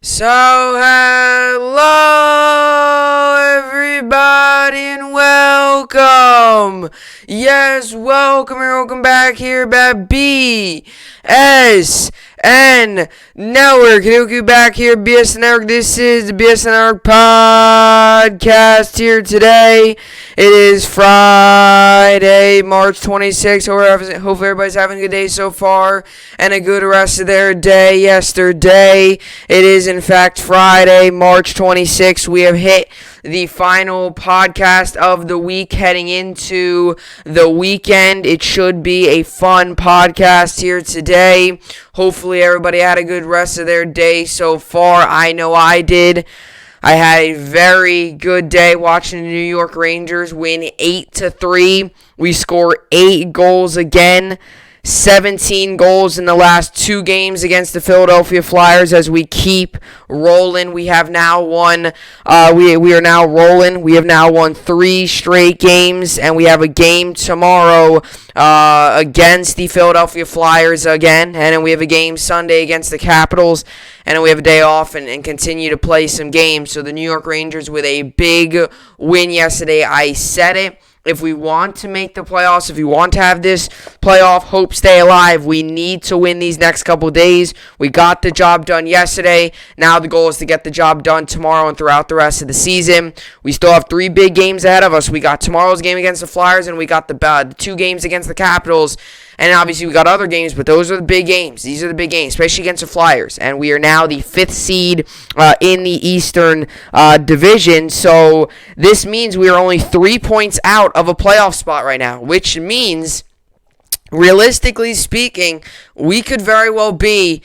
So, hello everybody and welcome. Yes, welcome back here at BSN Network. Welcome back here, BSN Network. This is the BSN Network podcast here today. It is Friday, March 26th. Hope everybody's having a good day so far and a good rest of their day yesterday. It is, in fact, Friday, March 26th. We have hit the final podcast of the week heading into the weekend. It should be a fun podcast here today. Hopefully everybody had a good rest of their day so far. I know I did. I had a very good day watching the New York Rangers win 8-3. We scored 8 goals again. 17 goals in the last 2 games against the Philadelphia Flyers as we keep rolling. We have now won, we are now rolling. We have now won 3 straight games, and we have a game tomorrow against the Philadelphia Flyers again, and then we have a game Sunday against the Capitals, and then we have a day off and continue to play some games. So the New York Rangers with a big win yesterday. I said it. If we want to make the playoffs, if we want to have this playoff hope stay alive, we need to win these next couple days. We got the job done yesterday. Now the goal is to get the job done tomorrow and throughout the rest of the season. We still have 3 big games ahead of us. We got tomorrow's game against the Flyers, and we got the 2 games against the Capitals. And obviously we got other games, but those are the big games. These are the big games, especially against the Flyers. And we are now the 5th seed in the Eastern Division. So this means we are only 3 points out of a playoff spot right now, which means, realistically speaking, we could very well be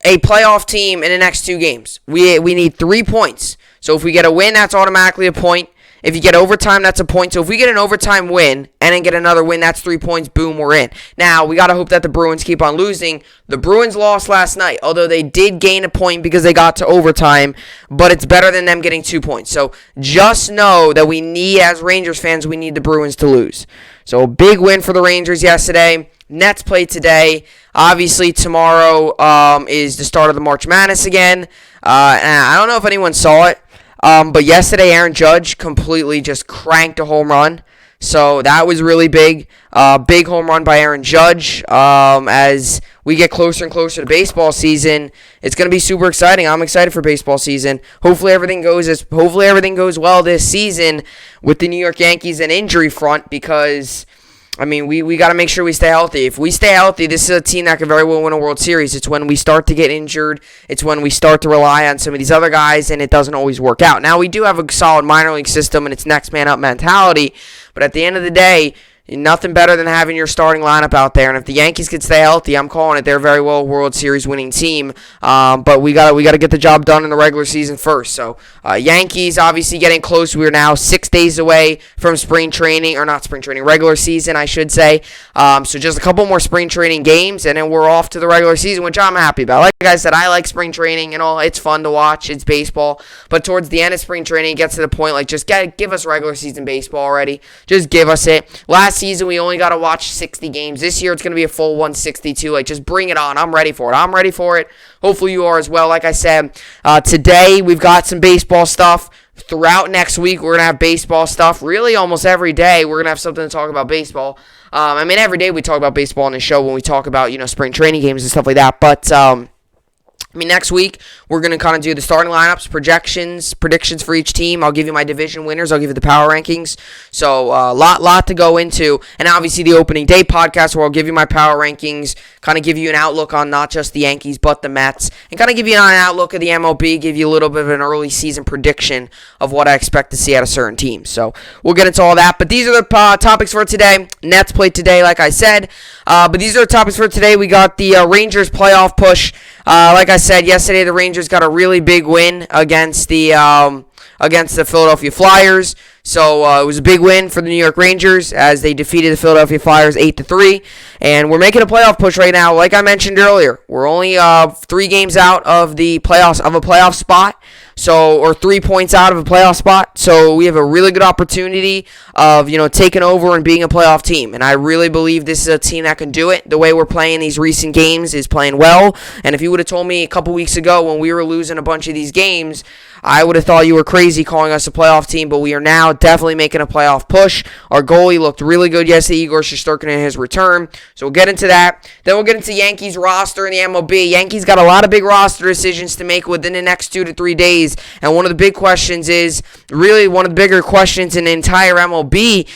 a playoff team in the next 2 games. We need 3 points. So if we get a win, that's automatically a point. If you get overtime, that's a point. So if we get an overtime win and then get another win, that's 3 points. Boom, we're in. Now, we got to hope that the Bruins keep on losing. The Bruins lost last night, although they did gain a point because they got to overtime, but it's better than them getting 2 points. So just know that we need, as Rangers fans, we need the Bruins to lose. So a big win for the Rangers yesterday. Nets play today. Obviously, tomorrow is the start of the March Madness again. And I don't know if anyone saw it. But yesterday, Aaron Judge completely just cranked a home run. So that was really big. Big home run by Aaron Judge. As we get closer and closer to baseball season, it's going to be super exciting. I'm excited for baseball season. Hopefully everything goes well this season with the New York Yankees and injury front, because I mean, we got to make sure we stay healthy. If we stay healthy, this is a team that could very well win a World Series. It's when we start to get injured. It's when we start to rely on some of these other guys, and it doesn't always work out. Now, we do have a solid minor league system, and it's next man up mentality. But at the end of the day, nothing better than having your starting lineup out there. And if the Yankees could stay healthy, I'm calling it. They're very well a World Series winning team. But we got to get the job done in the regular season first. So Yankees obviously getting close. We're now 6 days away from spring training, or not spring training, regular season, I should say. So just a couple more spring training games, and then we're off to the regular season, which I'm happy about. Like I said, I like spring training and all. It's fun to watch. It's baseball. But towards the end of spring training, it gets to the point, like, just give us regular season baseball already. Just give us it. Last season we only got to watch 60 games. This year it's going to be a full 162. Like, just bring it on. I'm ready for it. Hopefully you are as well. Like I said, today we've got some baseball stuff. Throughout next week we're going to have baseball stuff. Really almost every day we're going to have something to talk about baseball. I mean, every day we talk about baseball on the show when we talk about, spring training games and stuff like that. But next week, we're going to kind of do the starting lineups, predictions for each team. I'll give you my division winners. I'll give you the power rankings. So, lot to go into. And obviously, the opening day podcast, where I'll give you my power rankings, kind of give you an outlook on not just the Yankees, but the Mets, and kind of give you an outlook of the MLB, give you a little bit of an early season prediction of what I expect to see out of certain teams. So, we'll get into all that. But these are the topics for today. Nets played today, like I said. But these are the topics for today. We got the Rangers playoff push. Like I said, yesterday the Rangers got a really big win against the Philadelphia Flyers. So it was a big win for the New York Rangers as they defeated the Philadelphia Flyers 8-3. And we're making a playoff push right now. Like I mentioned earlier, we're only 3 games out of the playoffs, of a playoff spot. or 3 points out of a playoff spot. So we have a really good opportunity of, taking over and being a playoff team. And I really believe this is a team that can do it. The way we're playing these recent games is playing well. And if you would have told me a couple weeks ago when we were losing a bunch of these games, I would have thought you were crazy calling us a playoff team, but we are now definitely making a playoff push. Our goalie looked really good yesterday, Igor Shesterkin, in his return. So we'll get into that. Then we'll get into Yankees roster in the MLB. Yankees got a lot of big roster decisions to make within the next 2 to 3 days. And one of the big questions is, really one of the bigger questions in the entire MLB,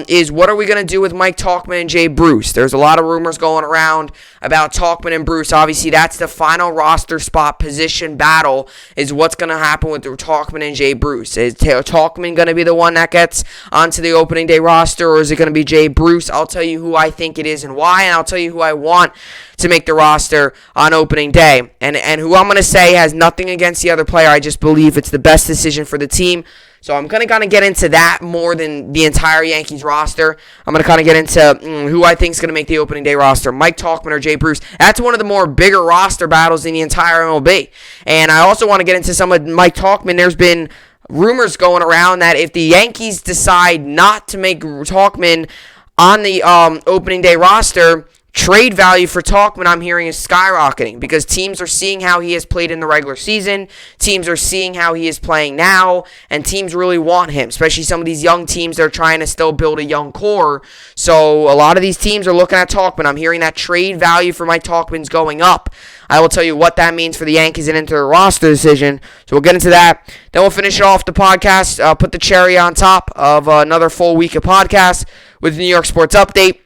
is what are we going to do with Mike Tauchman and Jay Bruce? There's a lot of rumors going around about Tauchman and Bruce. Obviously, that's the final roster spot position battle, is what's going to happen with the Tauchman and Jay Bruce. Is Tauchman going to be the one that gets onto the opening day roster, or is it going to be Jay Bruce? I'll tell you who I think it is and why, and I'll tell you who I want to make the roster on opening day. And who I'm going to say has nothing against the other player. I just believe it's the best decision for the team. So I'm going to kind of get into that more than the entire Yankees roster. I'm going to kind of get into who I think is going to make the opening day roster, Mike Tauchman or Jay Bruce. That's one of the more bigger roster battles in the entire MLB. And I also want to get into some of Mike Tauchman. There's been rumors going around that if the Yankees decide not to make Tauchman on the opening day roster, trade value for Tauchman, I'm hearing, is skyrocketing because teams are seeing how he has played in the regular season. Teams are seeing how he is playing now, and teams really want him, especially some of these young teams that are trying to still build a young core. So a lot of these teams are looking at Tauchman. I'm hearing that trade value for Mike Tauchman's going up. I will tell you what that means for the Yankees and into the roster decision. So we'll get into that. Then we'll finish off the podcast, put the cherry on top of another full week of podcasts with the New York Sports Update.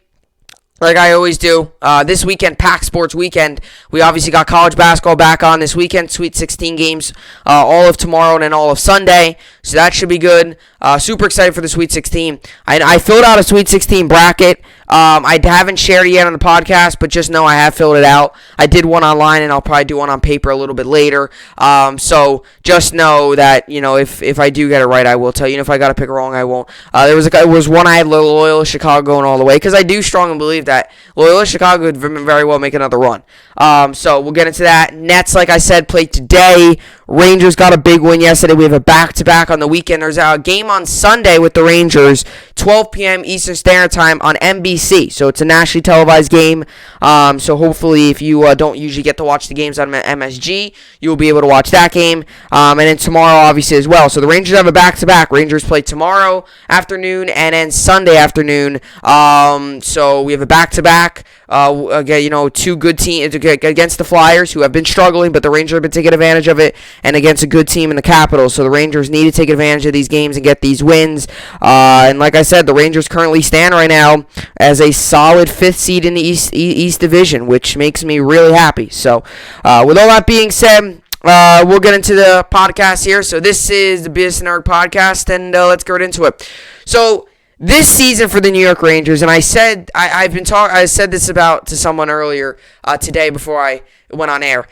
Like I always do, this weekend, packed sports weekend. We obviously got college basketball back on this weekend, Sweet 16 games, all of tomorrow and then all of Sunday. So that should be good. Super excited for the Sweet 16. I filled out a Sweet 16 bracket. I haven't shared it yet on the podcast, but just know I have filled it out. I did one online, and I'll probably do one on paper a little bit later. So just know that, if I do get it right, I will tell you. And if I got to pick wrong, I won't. There was one I had Loyola Chicago going all the way, because I do strongly believe that Loyola Chicago could very well make another run. So we'll get into that. Nets, like I said, played today. Rangers got a big win yesterday. We have a back-to-back on the weekend. There's a game on Sunday with the Rangers, 12 p.m. Eastern Standard Time on NBC. So it's a nationally televised game. So hopefully if you don't usually get to watch the games on MSG, you'll be able to watch that game. And then tomorrow, obviously, as well. So the Rangers have a back-to-back. Rangers play tomorrow afternoon and then Sunday afternoon. So we have a back-to-back. Again, two good teams against the Flyers, who have been struggling, but the Rangers have been taking advantage of it, and against a good team in the Capitals. So the Rangers need to take advantage of these games and get these wins. And like I said, the Rangers currently stand right now as a solid 5th seed in the East Division, which makes me really happy. So with all that being said, we'll get into the podcast here. So this is the BSN podcast, and let's get right into it. So this season for the New York Rangers, and I said this to someone earlier today before I went on air.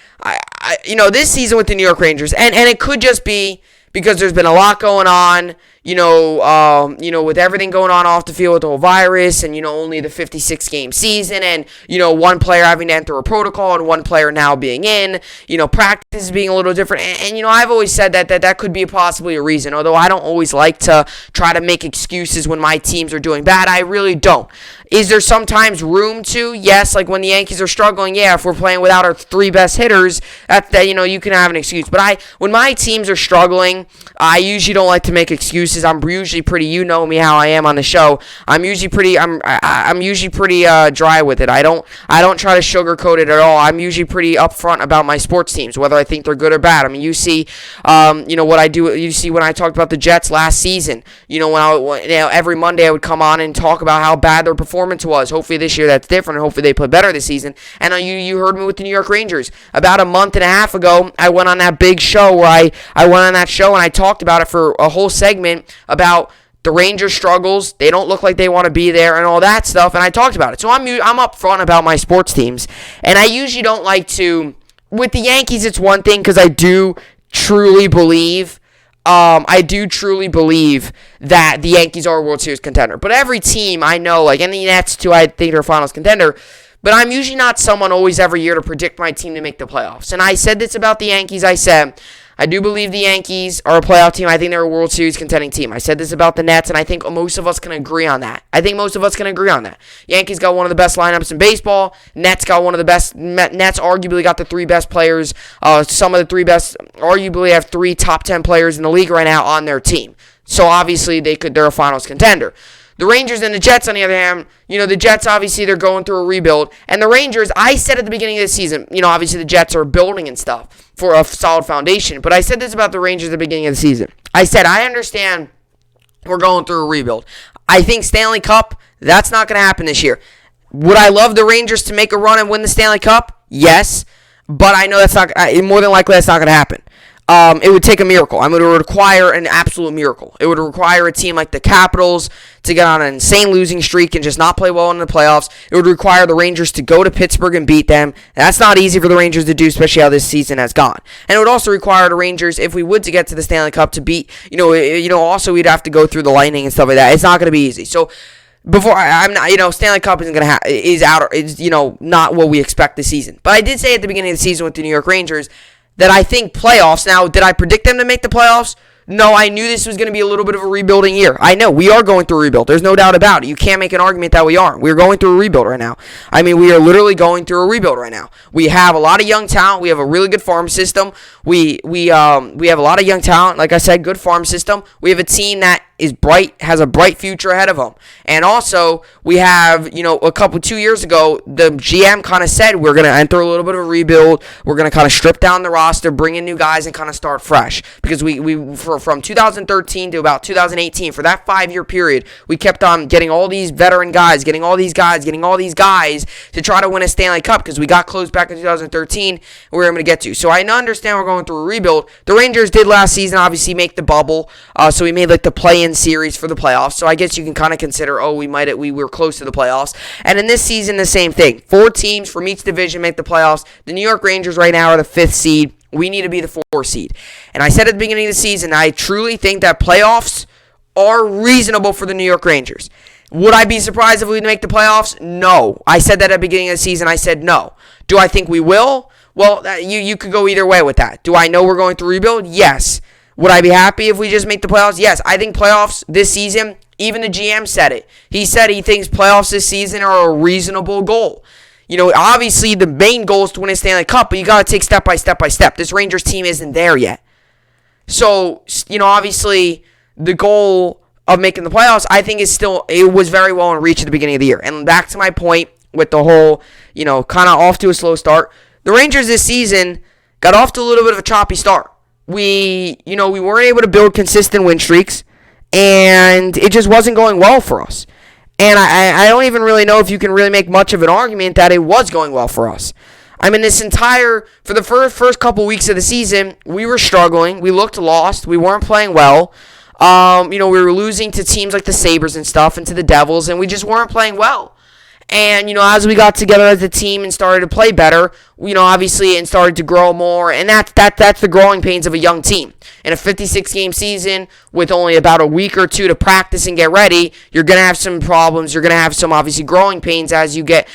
This season with the New York Rangers, and it could just be because there's been a lot going on, with everything going on off the field with the whole virus, and only the 56-game season, and one player having to enter a protocol and one player now being in, practice being a little different, and I've always said that could be possibly a reason. Although I don't always like to try to make excuses when my teams are doing bad, I really don't. Is there sometimes room to? Yes, like when the Yankees are struggling, yeah, if we're playing without our 3 best hitters, that you can have an excuse. But when my teams are struggling, I usually don't like to make excuses. I'm usually pretty, you know me how I am on the show. I'm usually pretty dry with it. I don't try to sugarcoat it at all. I'm usually pretty upfront about my sports teams, whether I think they're good or bad. I mean, you see, what I do. You see when I talked about the Jets last season. Every Monday I would come on and talk about how bad their performance was. Hopefully this year that's different, and hopefully they play better this season. And you heard me with the New York Rangers. About a month and a half ago, I went on that big show where I went on that show and I talked about it for a whole segment about the Rangers' struggles. They don't look like they want to be there and all that stuff, and I talked about it. So I'm upfront about my sports teams, and I usually don't like to. With the Yankees, it's one thing because I do truly believe that the Yankees are a World Series contender. But every team I know, and the Nets too, I think they're a finals contender. But I'm usually not someone always every year to predict my team to make the playoffs. And I said this about the Yankees. I said I do believe the Yankees are a playoff team. I think they're a World Series contending team. I said this about the Nets, and I think most of us can agree on that. Yankees got one of the best lineups in baseball. Nets got one of the best. Nets arguably got the three best players. Some of the three best, arguably have three top 10 players in the league right now on their team. So obviously they're a finals contender. The Rangers and the Jets, on the other hand, the Jets, obviously, they're going through a rebuild. And the Rangers, I said at the beginning of the season, obviously the Jets are building and stuff for a solid foundation. But I said this about the Rangers at the beginning of the season. I said, I understand we're going through a rebuild. I think Stanley Cup, that's not going to happen this year. Would I love the Rangers to make a run and win the Stanley Cup? Yes. But I know that's not, more than likely, that's not going to happen. It would take a miracle. It would require an absolute miracle. It would require a team like the Capitals to get on an insane losing streak and just not play well in the playoffs. It would require the Rangers to go to Pittsburgh and beat them. And that's not easy for the Rangers to do, especially how this season has gone. And it would also require the Rangers, if we would to get to the Stanley Cup, to beat, also we'd have to go through the Lightning and stuff like that. It's not going to be easy. So before I'm not, Stanley Cup isn't gonna is not what we expect this season. But I did say at the beginning of the season with the New York Rangers that I think playoffs. Now, did I predict them to make the playoffs? No, I knew this was going to be a little bit of a rebuilding year. I know, we are going through a rebuild. There's no doubt about it. You can't make an argument that we aren't. We're going through a rebuild right now. We are literally going through a rebuild right now. We have a lot of young talent. We have a really good farm system. We have a lot of young talent. Like I said, good farm system. We have a team that is bright, has a bright future ahead of them. And also, we have, 2 years ago, the GM kind of said we're going to enter a little bit of a rebuild. We're going to kind of strip down the roster, bring in new guys, and kind of start fresh. Because from 2013 to about 2018, for that 5-year period, we kept on getting all these veteran guys, getting all these guys to try to win a Stanley Cup, because we got close back in 2013, and we were able to get to. So I understand we're going through a rebuild. The Rangers did last season, obviously, make the bubble. So we made the play-in series for the playoffs. So I guess you can kind of consider, we were close to the playoffs. And in this season, the same thing. 4 teams from each division make the playoffs. The New York Rangers right now are the 5th seed. We need to be the 4th seed. And I said at the beginning of the season, I truly think that playoffs are reasonable for the New York Rangers. Would I be surprised if we make the playoffs? No. I said that at the beginning of the season. I said no. Do I think we will? Well, you could go either way with that. Do I know we're going through rebuild? Yes. Would I be happy if we just make the playoffs? Yes. I think playoffs this season, even the GM said it. He said he thinks playoffs this season are a reasonable goal. Obviously the main goal is to win a Stanley Cup, but you got to take step by step by step. This Rangers team isn't there yet. So, obviously the goal of making the playoffs, I think it was very well in reach at the beginning of the year. And back to my point with the whole, kind of off to a slow start. The Rangers this season got off to a little bit of a choppy start. We weren't able to build consistent win streaks, and it just wasn't going well for us. And I don't even really know if you can really make much of an argument that it was going well for us. For the first couple weeks of the season, we were struggling. We looked lost. We weren't playing well. We were losing to teams like the Sabres and stuff, and to the Devils, and we just weren't playing well. And, as we got together as a team and started to play better, obviously, and started to grow more, and that's the growing pains of a young team. In a 56-game season, with only about a week or two to practice and get ready, you're going to have some problems. You're going to have some, obviously, growing pains as you get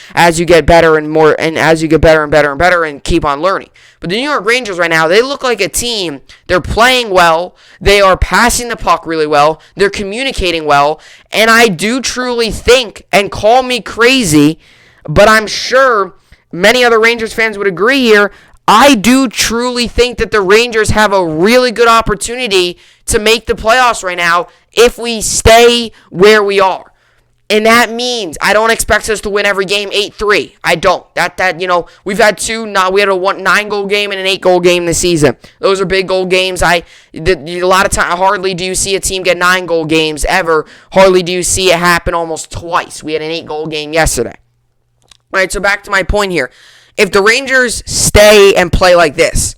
better and more, and as you get better and better and better and keep on learning. But the New York Rangers right now, they look like a team. They're playing well. They are passing the puck really well. They're communicating well. And I do truly think, and call me crazy, but I'm sure many other Rangers fans would agree here, I do truly think that the Rangers have a really good opportunity to make the playoffs right now if we stay where we are. And that means I don't expect us to win every game 8-3. I don't. We've had we had a 9-goal game and an 8-goal game this season. Those are big goal games. A lot of time, hardly do you see a team get 9-goal games ever. Hardly do you see it happen almost twice. We had an 8-goal game yesterday. All right, so back to my point here. If the Rangers stay and play like this,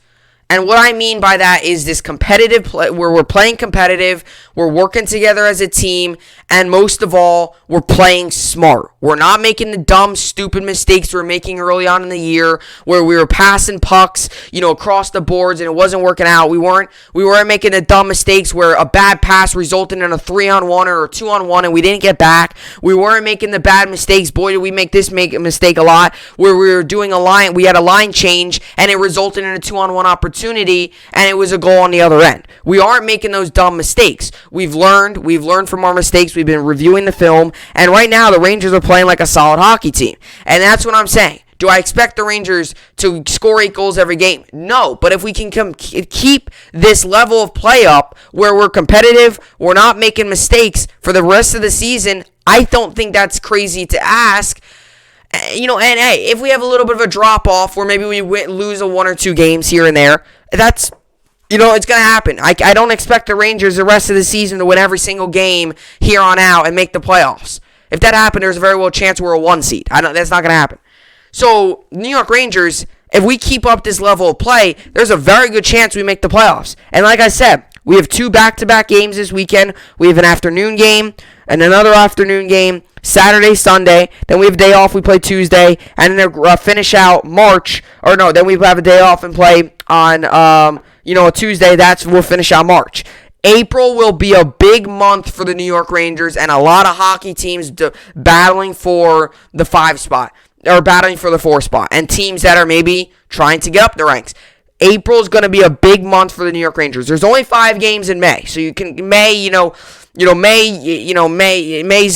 and what I mean by that is this competitive play, where we're playing competitive, we're working together as a team, and most of all, we're playing smart. We're not making the dumb, stupid mistakes we were making early on in the year, where we were passing pucks, across the boards, and it wasn't working out. We weren't making the dumb mistakes where a bad pass resulted in a 3-on-1 or a 2-on-1, and we didn't get back. We weren't making the bad mistakes. Boy, did we make a mistake a lot, where we were doing we had a line change, and it resulted in a 2-on-1 opportunity. opportunity, and it was a goal on the other end. We aren't making those dumb mistakes. We've learned from our mistakes. We've been reviewing the film, and right now the Rangers are playing like a solid hockey team, and that's what I'm saying. Do I expect the Rangers to score 8 goals every game? No, but if we can keep this level of play up where we're competitive, we're not making mistakes for the rest of the season, I don't think that's crazy to ask. And hey, if we have a little bit of a drop-off where maybe we lose 1 or 2 games here and there, that's, it's going to happen. I don't expect the Rangers the rest of the season to win every single game here on out and make the playoffs. If that happened, there's a very well chance we're a 1 seed. That's not going to happen. So, New York Rangers, if we keep up this level of play, there's a very good chance we make the playoffs. And like I said, we have 2 back-to-back games this weekend. We have an afternoon game and another afternoon game, Saturday, Sunday. Then we have a day off. We play Tuesday. And then finish out March. Then we have a day off and play on, a Tuesday. We'll finish out March. April will be a big month for the New York Rangers and a lot of hockey teams battling for the 5 spot. Or battling for the 4 spot, and teams that are maybe trying to get up the ranks. April is going to be a big month for the New York Rangers. There's only 5 games in May, so May's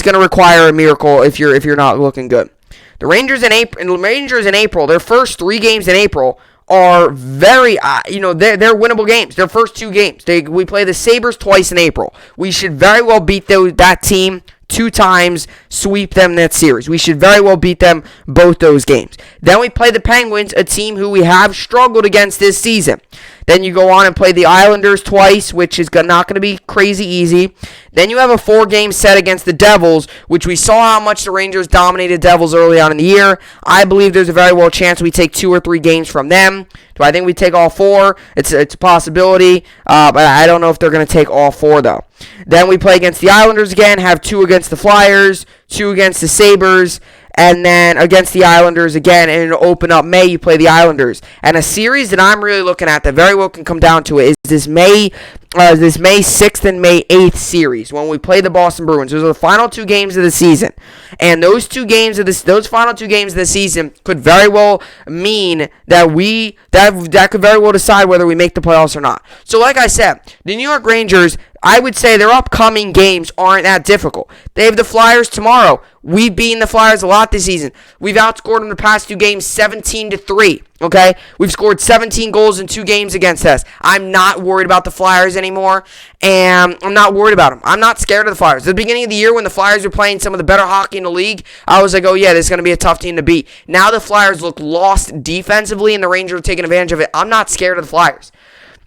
going to require a miracle if you're not looking good. The Rangers in April, their first 3 games in April are very, they're winnable games. Their first 2 games, we play the Sabres twice in April. We should very well beat that team 2 times, sweep them that series. We should very well beat them both those games. Then we play the Penguins, a team who we have struggled against this season. Then you go on and play the Islanders twice, which is not going to be crazy easy. Then you have a 4-game set against the Devils, which we saw how much the Rangers dominated Devils early on in the year. I believe there's a very well chance we take 2 or 3 games from them. Do I think we take all 4? It's a possibility, but I don't know if they're going to take all 4, though. Then we play against the Islanders again, have 2 against the Flyers, 2 against the Sabres, and then against the Islanders again, and it'll open up May, you play the Islanders. And a series that I'm really looking at that very well can come down to it is this May 6th and May 8th series when we play the Boston Bruins. Those are the final 2 games of the season. And those final 2 games of the season could very well mean that could very well decide whether we make the playoffs or not. So like I said, the New York Rangers, I would say their upcoming games aren't that difficult. They have the Flyers tomorrow. We've beaten the Flyers a lot this season. We've outscored them the past 2 games 17-3. Okay? We've scored 17 goals in 2 games against us. I'm not worried about the Flyers anymore, and I'm not worried about them. I'm not scared of the Flyers. At the beginning of the year when the Flyers were playing some of the better hockey in the league, I was like, oh yeah, this is going to be a tough team to beat. Now the Flyers look lost defensively, and the Rangers are taking advantage of it. I'm not scared of the Flyers.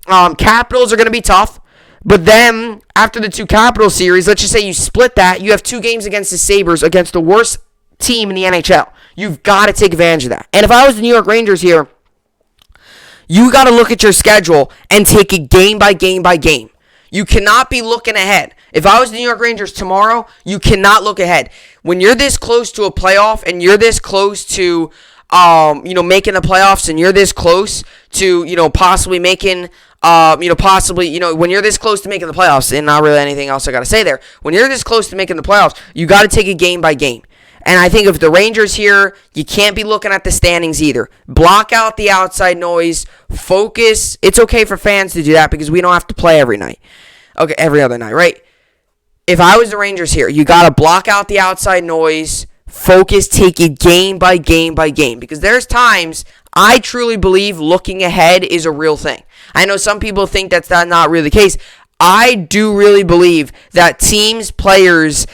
Capitals are going to be tough. But then, after the 2 Capital series, let's just say you split that, you have 2 games against the Sabres, against the worst team in the NHL. You've got to take advantage of that. And if I was the New York Rangers here, you got to look at your schedule and take it game by game by game. You cannot be looking ahead. If I was the New York Rangers tomorrow, you cannot look ahead. When you're this close to a playoff and you're this close to making the playoffs and you're this close to, possibly making, when you're this close to making the playoffs, and not really anything else I got to say there, when you're this close to making the playoffs, you got to take it game by game. And I think if the Rangers here, you can't be looking at the standings either. Block out the outside noise. Focus. It's okay for fans to do that because we don't have to play every night. Okay, every other night, right? If I was the Rangers here, you got to block out the outside noise. Focus, take it game by game by game. Because there's times I truly believe looking ahead is a real thing. I know some people think that's not really the case. I do really believe that players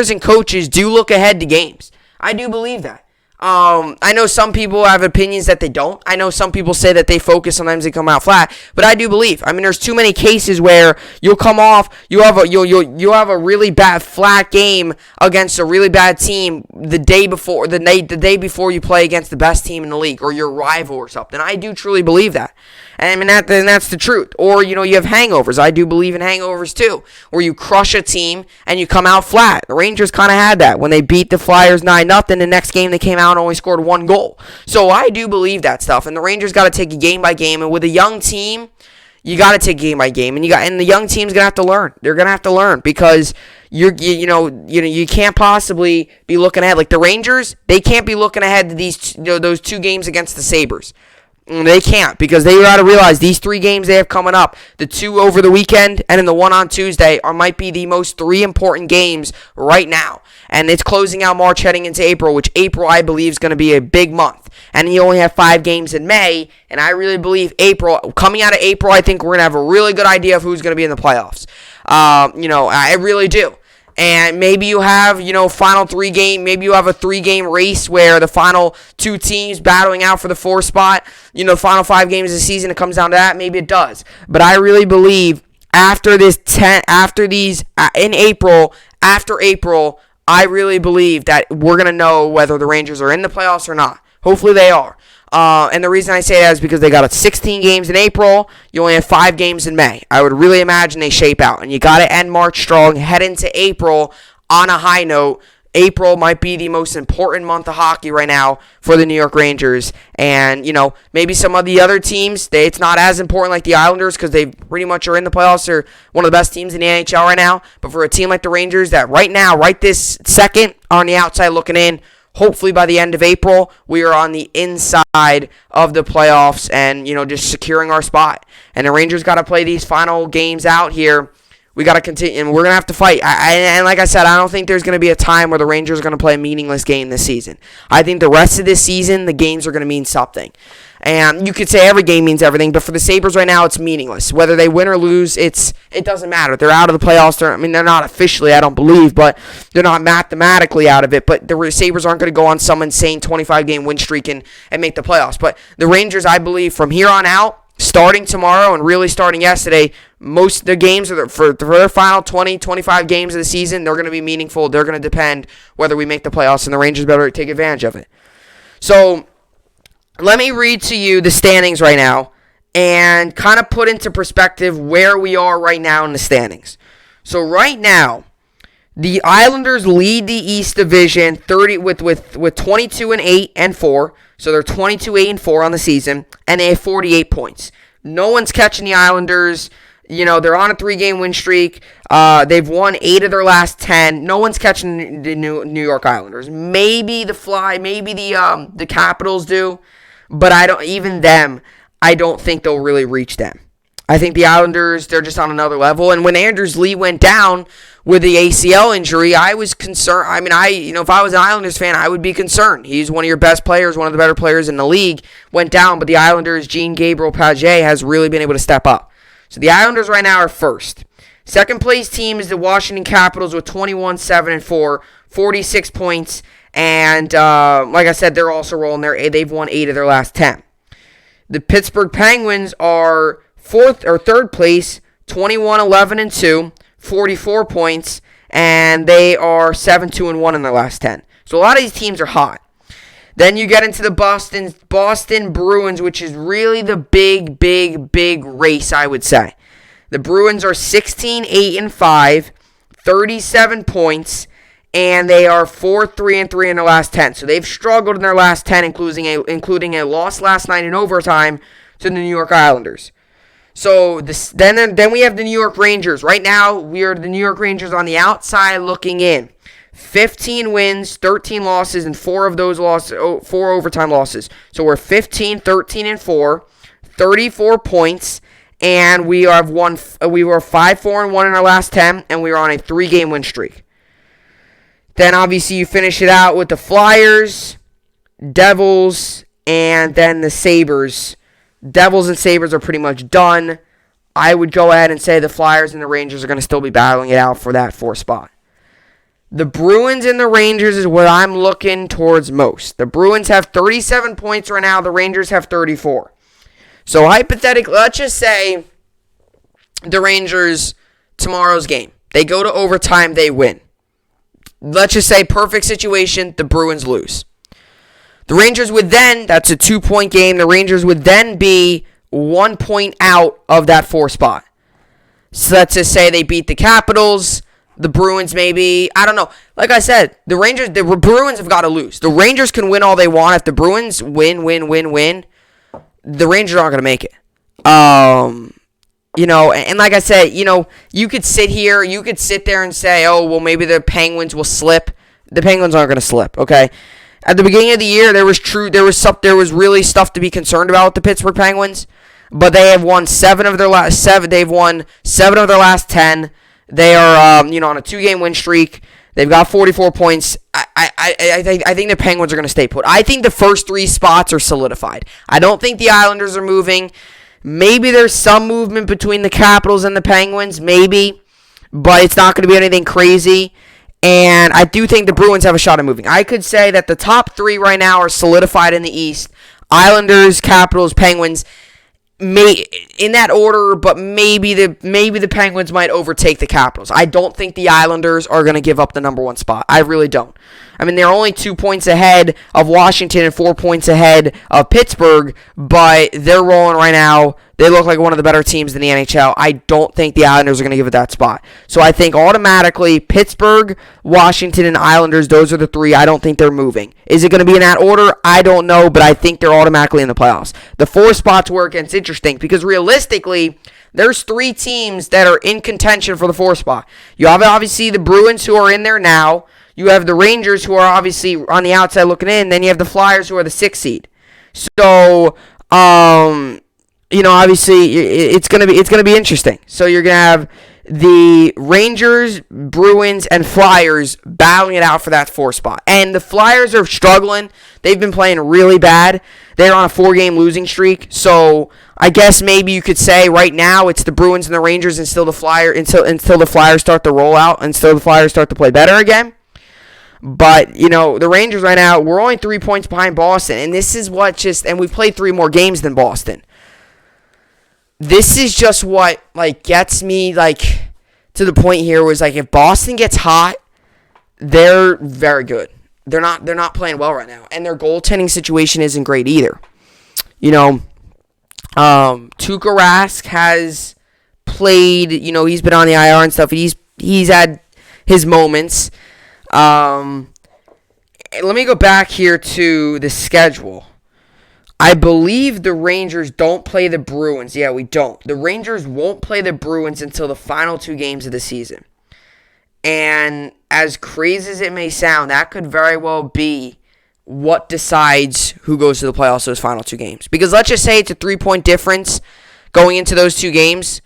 and coaches do look ahead to games. I do believe that. I know some people have opinions that they don't. I know some people say that they focus, sometimes they come out flat. But I do believe. I mean, there's too many cases where you'll come off, you'll have a really bad flat game against a really bad team the day before you play against the best team in the league or your rival or something. I do truly believe that. And I mean, that's the truth. Or, you have hangovers. I do believe in hangovers, too, where you crush a team and you come out flat. The Rangers kind of had that. When they beat the Flyers 9-0, the next game they came out and only scored 1 goal. So I do believe that stuff. And the Rangers got to take it game by game. And with a young team, you got to take game by game. And the young team's going to have to learn. They're going to have to learn because you can't possibly be looking ahead. Like the Rangers, they can't be looking ahead to those 2 games against the Sabres. They can't, because they got to realize these 3 games they have coming up, the 2 over the weekend and then the 1 on Tuesday, might be the most 3 important games right now. And it's closing out March heading into April, which April I believe is going to be a big month. And you only have 5 games in May, and I really believe coming out of April, I think we're going to have a really good idea of who's going to be in the playoffs. I really do. And maybe you have, final 3 game, maybe you have a 3-game race where the final 2 teams battling out for the 4th spot, the final 5 games of the season, it comes down to that. Maybe it does. But I really believe after April, I really believe that we're going to know whether the Rangers are in the playoffs or not. Hopefully they are. And the reason I say that is because they got 16 games in April. You only have 5 games in May. I would really imagine they shape out. And you got to end March strong, head into April on a high note. April might be the most important month of hockey right now for the New York Rangers. And, maybe some of the other teams, it's not as important like the Islanders because they pretty much are in the playoffs. They're one of the best teams in the NHL right now. But for a team like the Rangers that right now, right this second, on the outside looking in, hopefully by the end of April, we are on the inside of the playoffs and, just securing our spot. And the Rangers got to play these final games out here. We got to continue, and we're going to have to fight. And like I said, I don't think there's going to be a time where the Rangers are going to play a meaningless game this season. I think the rest of this season, the games are going to mean something. And you could say every game means everything, but for the Sabres right now, it's meaningless. Whether they win or lose, it doesn't matter. They're out of the playoffs. They're not officially, I don't believe, but they're not mathematically out of it. But the Sabres aren't going to go on some insane 25-game win streak and make the playoffs. But the Rangers, I believe, from here on out, starting tomorrow and really starting yesterday, most of the games for their final 20, 25 games of the season, they're going to be meaningful. They're going to depend whether we make the playoffs, and the Rangers better take advantage of it. So let me read to you the standings right now and kind of put into perspective where we are right now in the standings. So right now, the Islanders lead the East Division 30 with 22-8-4. So they're 22-8-4 on the season, and they have 48 points. No one's catching the Islanders. They're on a 3-game win streak. They've won 8 of their last 10. No one's catching the New York Islanders. Maybe the Fly, maybe the Capitals do, but I don't think they'll really reach them. I think the Islanders, they're just on another level. And when Anders Lee went down with the ACL injury, I was concerned. If I was an Islanders fan, I would be concerned. He's one of your best players, one of the better players in the league, went down. But the Islanders, Jean-Gabriel Paget, has really been able to step up. So the Islanders right now are first. Second place team is the Washington Capitals with 21-7-4, 46 points. And like I said, they're also rolling there. They've won 8 of their last 10. The Pittsburgh Penguins are third place, 21-11-2, 44 points, and they are 7-2-1 in their last 10. So a lot of these teams are hot. Then you get into the Boston Bruins, which is really the big race, I would say. The Bruins are 16-8-5, 37 points, and they are 4-3-3 in their last 10. So they've struggled in their last 10, including a loss last night in overtime to the New York Islanders. So then we have the New York Rangers. Right now, we are the New York Rangers on the outside looking in. 15 wins, 13 losses, and 4 of those losses, 4 overtime losses. So we're 15, 13-4, 34 points, and we were 5-4-1 in our last 10, and we are on a 3-game win streak. Then obviously you finish it out with the Flyers, Devils, and then the Sabres. Devils and Sabres are pretty much done. I would go ahead and say the Flyers and the Rangers are going to still be battling it out for that 4th spot. The Bruins and the Rangers is what I'm looking towards most. The Bruins have 37 points right now. The Rangers have 34. So hypothetically, let's just say the Rangers, tomorrow's game, they go to overtime, they win. Let's just say perfect situation, the Bruins lose. The Rangers would then, that's a 2-point game, the Rangers would then be 1 point out of that 4th spot. So let's just say they beat the Capitals, the Bruins maybe, I don't know. Like I said, the Bruins have got to lose. The Rangers can win all they want. If the Bruins win, the Rangers aren't going to make it. And like I said, you could sit there and say, oh, well, maybe the Penguins will slip. The Penguins aren't going to slip, okay? At the beginning of the year, there was really stuff to be concerned about with the Pittsburgh Penguins, but they have won 7 of their last 7. They've won 7 of their last 10. They are on a 2-game win streak. They've got 44 points. I think the Penguins are going to stay put. I think the first 3 spots are solidified. I don't think the Islanders are moving. Maybe there's some movement between the Capitals and the Penguins, maybe, but it's not going to be anything crazy. And I do think the Bruins have a shot at moving. I could say that the top 3 right now are solidified in the East. Islanders, Capitals, Penguins. In that order, but maybe the Penguins might overtake the Capitals. I don't think the Islanders are going to give up the number 1 spot. I really don't. I mean, they're only 2 points ahead of Washington and 4 points ahead of Pittsburgh, but they're rolling right now. They look like one of the better teams in the NHL. I don't think the Islanders are going to give it that spot. So I think automatically Pittsburgh, Washington, and Islanders, those are the 3. I don't think they're moving. Is it going to be in that order? I don't know, but I think they're automatically in the playoffs. The 4 spots where it gets interesting because realistically, there's 3 teams that are in contention for the 4th spot. You have obviously the Bruins who are in there now. You have the Rangers who are obviously on the outside looking in. Then you have the Flyers who are the 6th seed. So, obviously it's gonna be interesting. So you're gonna have the Rangers, Bruins, and Flyers battling it out for that 4th spot. And the Flyers are struggling. They've been playing really bad. They're on a 4-game losing streak. So I guess maybe you could say right now it's the Bruins and the Rangers until the Flyers start to roll out, until the Flyers start to play better again. But, the Rangers right now, we're only 3 points behind Boston. And this is and we've played 3 more games than Boston. This is just what, gets me, to the point here was, if Boston gets hot, they're very good. They're not playing well right now. And their goaltending situation isn't great either. Tuukka Rask has played, he's been on the IR and stuff. He's had his moments. Let me go back here to the schedule. I believe the Rangers don't play the Bruins. Yeah, we don't. The Rangers won't play the Bruins until the final 2 games of the season. And as crazy as it may sound, that could very well be what decides who goes to the playoffs those final 2 games. Because let's just say it's a 3-point difference going into those 2 games.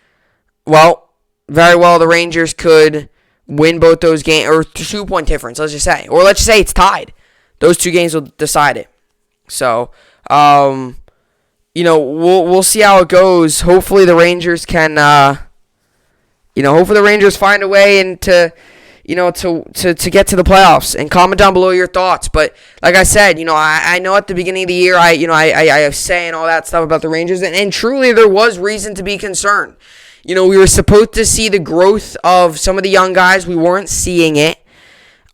Well, very well the Rangers could win both those games, or 2-point difference, let's just say. Or let's just say it's tied. Those 2 games will decide it. So, we'll see how it goes. Hopefully the Rangers can, hopefully the Rangers find a way and to get to the playoffs. And comment down below your thoughts. But like I said, I know at the beginning of the year, I was saying all that stuff about the Rangers, and truly there was reason to be concerned. We were supposed to see the growth of some of the young guys. We weren't seeing it.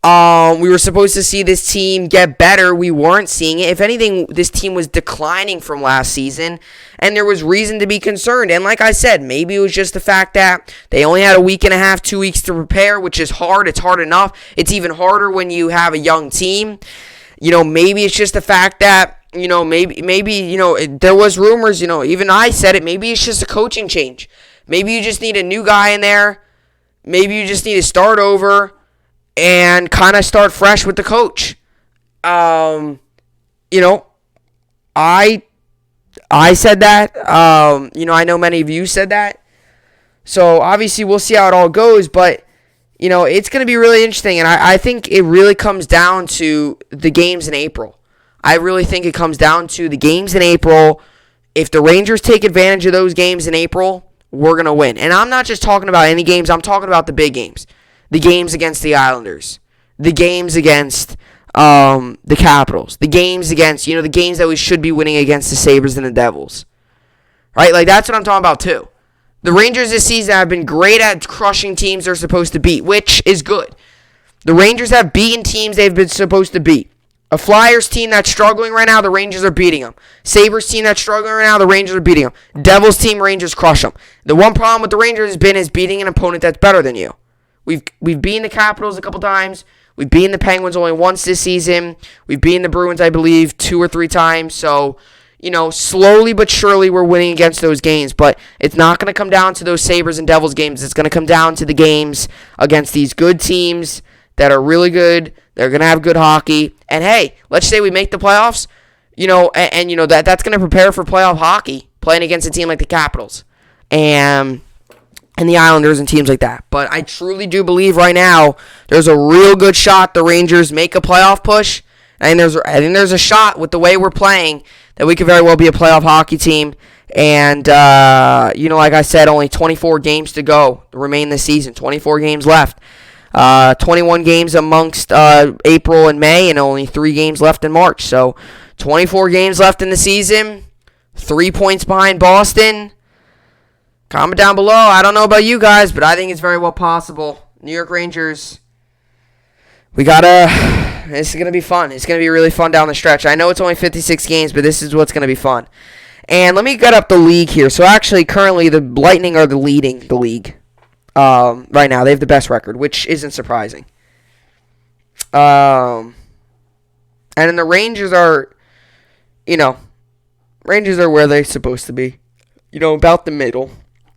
We were supposed to see this team get better. We weren't seeing it. If anything, this team was declining from last season, and there was reason to be concerned. And like I said, maybe it was just the fact that they only had a week and a half, 2 weeks to prepare, which is hard. It's hard enough. It's even harder when you have a young team. Maybe it's just the fact that, maybe there was rumors, even I said it, maybe it's just a coaching change. Maybe you just need a new guy in there. Maybe you just need to start over and kind of start fresh with the coach. I said that. I know many of you said that. So, obviously, we'll see how it all goes. But, it's going to be really interesting. And I think it really comes down to the games in April. I really think it comes down to the games in April. If the Rangers take advantage of those games in April, we're going to win. And I'm not just talking about any games. I'm talking about the big games. The games against the Islanders. The games against the Capitals. The games against, the games that we should be winning against the Sabres and the Devils. Right? That's what I'm talking about too. The Rangers this season have been great at crushing teams they're supposed to beat, which is good. The Rangers have beaten teams they've been supposed to beat. A Flyers team that's struggling right now, the Rangers are beating them. Sabres team that's struggling right now, the Rangers are beating them. Devils team, Rangers crush them. The one problem with the Rangers is beating an opponent that's better than you. We've beaten the Capitals a couple times. We've beaten the Penguins only once this season. We've beaten the Bruins, I believe, 2 or 3 times. So, slowly but surely we're winning against those games. But it's not going to come down to those Sabres and Devils games. It's going to come down to the games against these good teams that are really good, They're going to have good hockey. And, hey, let's say we make the playoffs, that's going to prepare for playoff hockey, playing against a team like the Capitals and the Islanders and teams like that. But I truly do believe right now there's a real good shot the Rangers make a playoff push. I think there's a shot with the way we're playing that we could very well be a playoff hockey team. And, like I said, only 24 games to go to remain this season. 24 games left. 21 games amongst April and May, and only 3 games left in March. So 24 games left in the season. 3 points behind Boston. Comment down below. I don't know about you guys, but I think it's very well possible. New York Rangers. This is going to be fun. It's going to be really fun down the stretch. I know it's only 56 games, but this is what's going to be fun. And let me get up the league here. So actually, currently, the Lightning are leading the league. Right now, they have the best record, which isn't surprising. And then the Rangers are, where they're supposed to be, about the middle.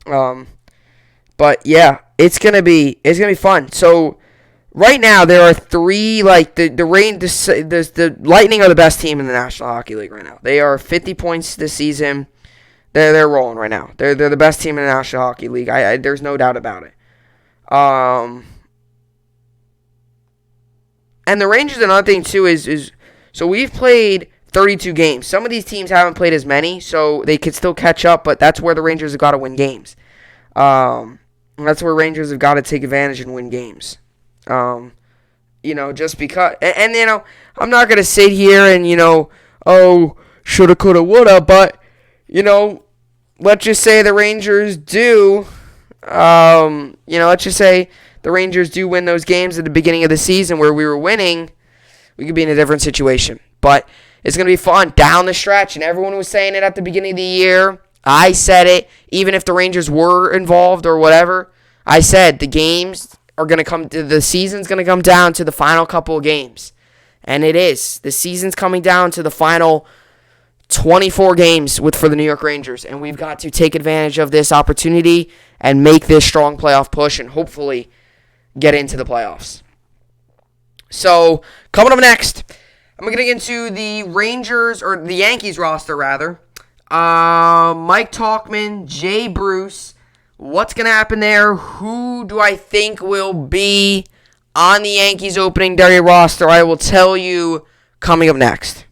But yeah, it's gonna be fun. So right now there are 3 the Lightning are the best team in the National Hockey League right now. They are 50 points this season. They're rolling right now. They're the best team in the National Hockey League. There's no doubt about it. And the Rangers, another thing too is so we've played 32 games. Some of these teams haven't played as many, so they could still catch up. But that's where the Rangers have got to win games. That's where Rangers have got to take advantage and win games. Just because, and I'm not gonna sit here and shoulda, coulda, woulda, but let's just say the Rangers do. Let's just say the Rangers do win those games at the beginning of the season where we were winning. We could be in a different situation, but it's going to be fun down the stretch, and everyone was saying it at the beginning of the year. I said it, even if the Rangers were involved or whatever. I said the season's going to come down to the final couple of games, and it is. The season's coming down to the final 24 games for the New York Rangers, and we've got to take advantage of this opportunity and make this strong playoff push and hopefully get into the playoffs. So, coming up next, I'm going to get into the Rangers, or the Yankees roster, rather. Mike Tauchman, Jay Bruce. What's going to happen there? Who do I think will be on the Yankees opening day roster? I will tell you coming up next.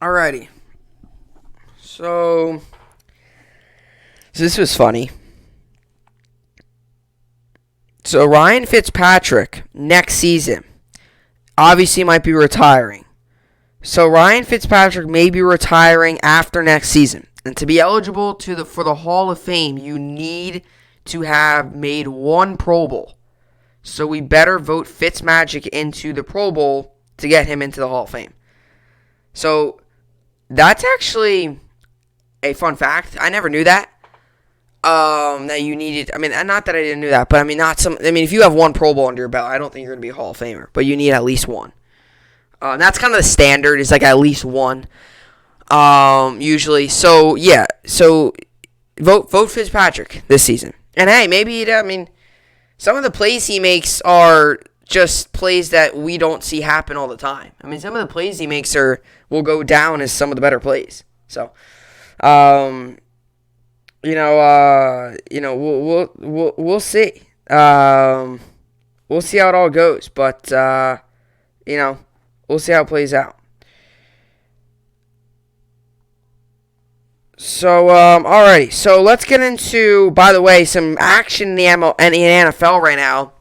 Alrighty. So this was funny. So Ryan Fitzpatrick next season obviously might be retiring. So Ryan Fitzpatrick may be retiring after next season. And to be eligible for the Hall of Fame, you need to have made 1 Pro Bowl. So we better vote Fitzmagic into the Pro Bowl to get him into the Hall of Fame. So that's actually a fun fact. I never knew that. That you needed. Not that I didn't know that, but if you have 1 Pro Bowl under your belt, I don't think you're going to be a Hall of Famer. But you need at least 1. That's kind of the standard. Is like at least 1. Usually. So yeah. So vote Fitzpatrick this season. And hey, maybe some of the plays he makes are just plays that we don't see happen all the time. Some of the plays he makes will go down as some of the better plays. So, we'll see. We'll see how it all goes, but we'll see how it plays out. So, alrighty. So let's get into, by the way, some action in the NFL right now.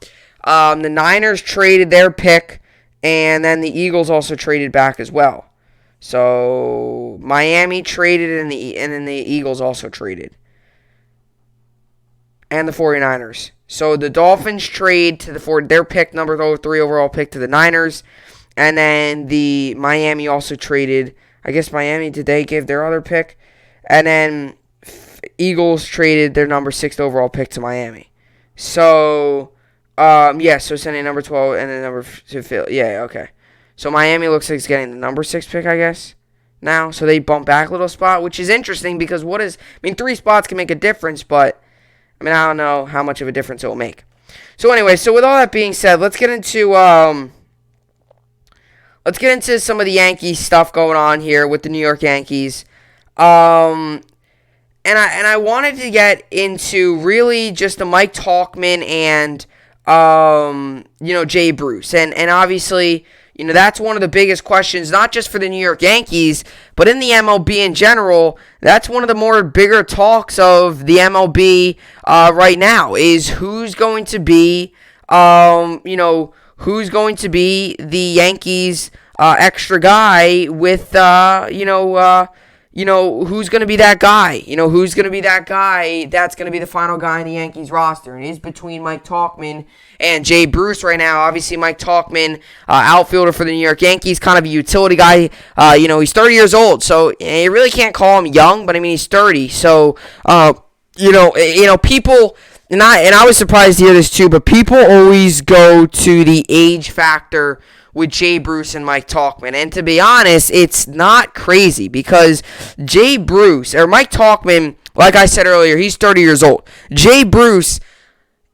The Niners traded their pick, and then the Eagles also traded back as well. So Miami traded, and then the Eagles also traded, and the 49ers. So the Dolphins trade to their pick, number 3 overall pick, to the Niners, and then the Miami also traded. I guess Miami, did they give their other pick? And then Eagles traded their number 6 overall pick to Miami. So, so sending number 12 and then number to Phil. Yeah, okay. So Miami looks like it's getting the number 6 pick, I guess, now. So they bump back a little spot, which is interesting because 3 spots can make a difference, but, I don't know how much of a difference it will make. So anyway, with all that being said, let's get into some of the Yankees stuff going on here with the New York Yankees. And I wanted to get into really just the Mike Tauchman and Jay Bruce. And obviously, that's one of the biggest questions, not just for the New York Yankees, but in the MLB in general. That's one of the more bigger talks of the MLB right now is who's going to be, who's going to be the Yankees extra guy with, who's going to be that guy? Who's going to be that guy that's going to be the final guy in the Yankees roster? And it is between Mike Tauchman and Jay Bruce right now. Obviously, Mike Tauchman, outfielder for the New York Yankees, kind of a utility guy. He's 30 years old, so you really can't call him young, but he's 30. So, people, and I was surprised to hear this too, but people always go to the age factor with Jay Bruce and Mike Tauchman. And to be honest, it's not crazy because Jay Bruce, or Mike Tauchman, like I said earlier, he's 30 years old. Jay Bruce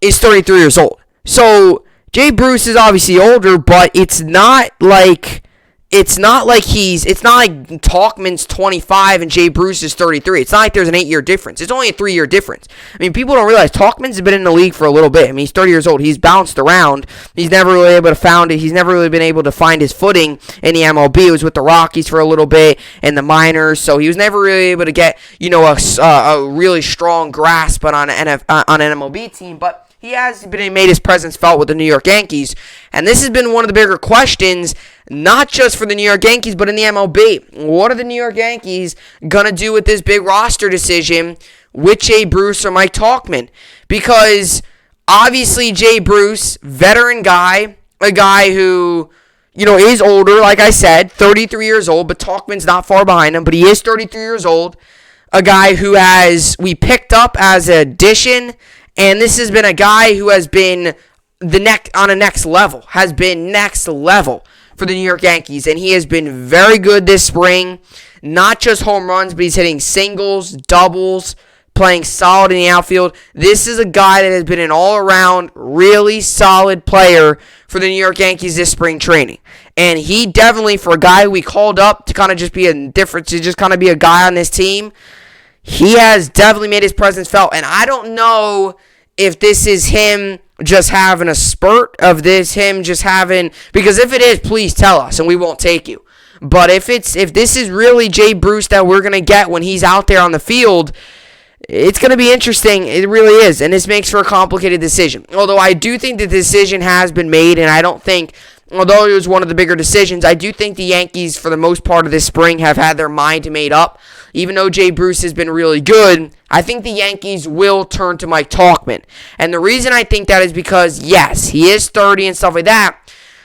is 33 years old. So Jay Bruce is obviously older, but it's not like Tauchman's 25 and Jay Bruce is 33. It's not like there's an 8-year difference. It's only a 3-year difference. People don't realize Tauchman's been in the league for a little bit. He's 30 years old. He's bounced around. He's never really been able to find his footing in the MLB. He was with the Rockies for a little bit and the minors, so he was never really able to get, a really strong grasp on an MLB team, but he has made his presence felt with the New York Yankees, and this has been one of the bigger questions, not just for the New York Yankees, but in the MLB. What are the New York Yankees going to do with this big roster decision with Jay Bruce or Mike Tauchman? Because obviously Jay Bruce, veteran guy, a guy who, is older, like I said, 33 years old, but Tauchman's not far behind him, but he is 33 years old, a guy who we picked up as an addition. And this has been a guy who has been next level for the New York Yankees. And he has been very good this spring. Not just home runs, but he's hitting singles, doubles, playing solid in the outfield. This is a guy that has been an all-around, really solid player for the New York Yankees this spring training. And he definitely, for a guy who we called up to kind of just be a difference, to just kind of be a guy on this team, he has definitely made his presence felt. And I don't know if this is him just having a spurt of this, because if it is, please tell us and we won't take you. But if this is really Jay Bruce that we're going to get when he's out there on the field, it's going to be interesting. It really is. And this makes for a complicated decision. Although I do think the decision has been made, and I don't think, although it was one of the bigger decisions, I do think the Yankees, for the most part of this spring, have had their mind made up. Even though Jay Bruce has been really good, I think the Yankees will turn to Mike Tauchman. And the reason I think that is because, yes, he is 30 and stuff like that,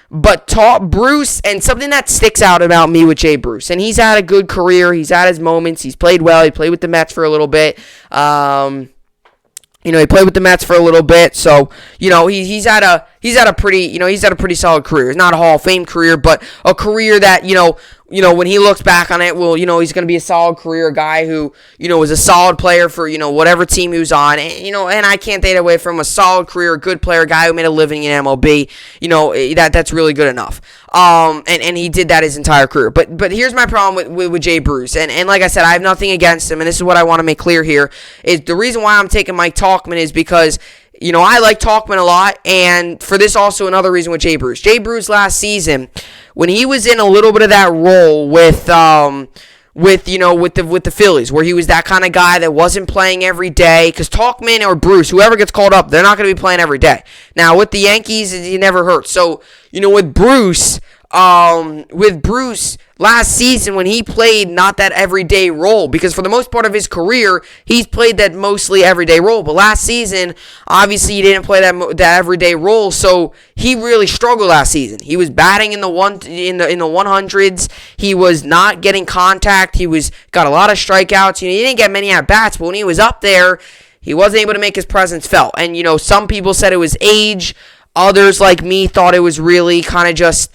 but Bruce, and something that sticks out about me with Jay Bruce, and he's had a good career, he's had his moments, he's played well, he played with the Mets for a little bit, he played with the Mets for a little bit, so he's had a pretty solid career. It's not a Hall of Fame career, but a career that when he looks back on it, he's going to be a solid career guy who was a solid player for whatever team he was on, and I can't take it away from a solid career, a good player, a guy who made a living in MLB. That's really good enough. And he did that his entire career. But here's my problem with Jay Bruce, and like I said, I have nothing against him, and this is what I want to make clear here, is the reason why I'm taking Mike Tauchman is because I like Tauchman a lot, and for this also another reason with Jay Bruce. Jay Bruce last season, when he was in a little bit of that role with the Phillies, where he was that kind of guy that wasn't playing every day, because Tauchman or Bruce, whoever gets called up, they're not going to be playing every day. Now, with the Yankees, it never hurts. So, with Bruce, with Bruce last season when he played not that everyday role, because for the most part of his career, he's played that mostly everyday role. But last season, obviously, he didn't play that everyday role, so he really struggled last season. He was batting in the 100s. He was not getting contact. He got a lot of strikeouts. He didn't get many at bats, but when he was up there, he wasn't able to make his presence felt. And some people said it was age. Others, like me, thought it was really kind of just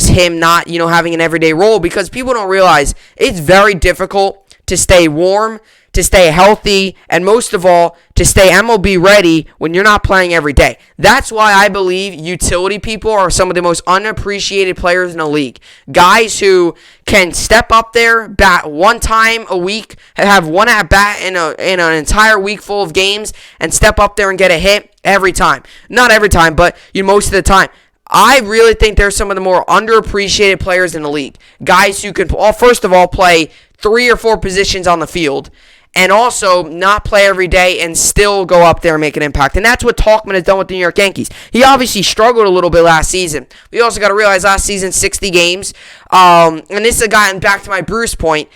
him not, having an everyday role, because people don't realize it's very difficult to stay warm, to stay healthy, and most of all, to stay MLB ready when you're not playing every day. That's why I believe utility people are some of the most unappreciated players in the league. Guys who can step up there, bat one time a week, have one at bat in an entire week full of games, and step up there and get a hit every time. Not every time, but most of the time. I really think they're some of the more underappreciated players in the league. Guys who can, first of all, play 3 or 4 positions on the field, and also not play every day and still go up there and make an impact. And that's what Tauchman has done with the New York Yankees. He obviously struggled a little bit last season. We also got to realize last season, 60 games. And this has gotten back to my Bruce point.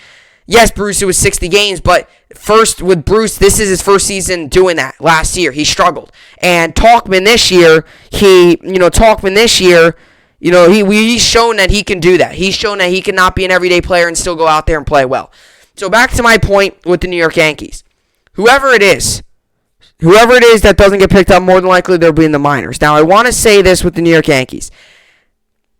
Yes, Bruce, it was 60 games, but first with Bruce, this is his first season doing that. Last year, he struggled. And Tauchman this year, he's shown that he can do that. He's shown that he can not be an everyday player and still go out there and play well. So back to my point with the New York Yankees. Whoever it is that doesn't get picked up, more than likely they'll be in the minors. Now, I want to say this with the New York Yankees.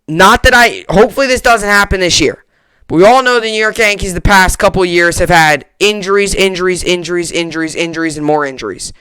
Hopefully this doesn't happen this year. But we all know the New York Yankees the past couple of years have had injuries, and more injuries.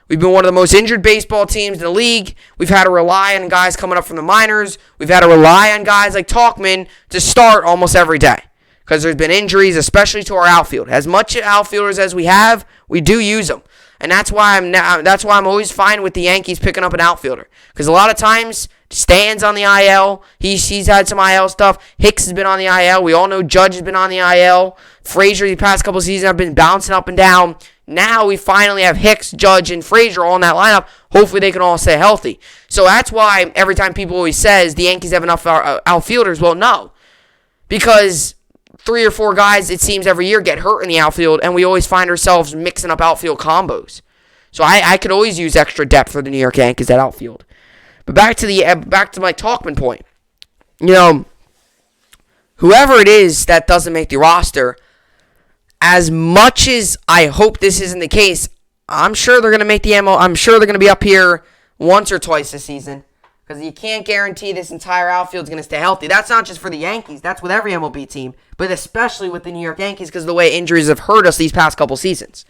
We've been one of the most injured baseball teams in the league. We've had to rely on guys coming up from the minors. We've had to rely on guys like Tauchman to start almost every day, because there's been injuries, especially to our outfield. As much outfielders as we have, we do use them. And that's why I'm always fine with the Yankees picking up an outfielder. Because a lot of times, Stan's on the IL. He's had some IL stuff. Hicks has been on the IL. We all know Judge has been on the IL. Frazier, the past couple seasons, have been bouncing up and down. Now we finally have Hicks, Judge, and Frazier all in that lineup. Hopefully they can all stay healthy. So that's why every time people always says the Yankees have enough outfielders, well, no. Because 3 or 4 guys, it seems, every year get hurt in the outfield, and we always find ourselves mixing up outfield combos. So I could always use extra depth for the New York Yankees at outfield. But back to my Tauchman point. Whoever it is that doesn't make the roster, as much as I hope this isn't the case, I'm sure they're going to make the MO. I'm sure they're going to be up here once or twice this season. Because you can't guarantee this entire outfield is going to stay healthy. That's not just for the Yankees. That's with every MLB team. But especially with the New York Yankees, because of the way injuries have hurt us these past couple seasons.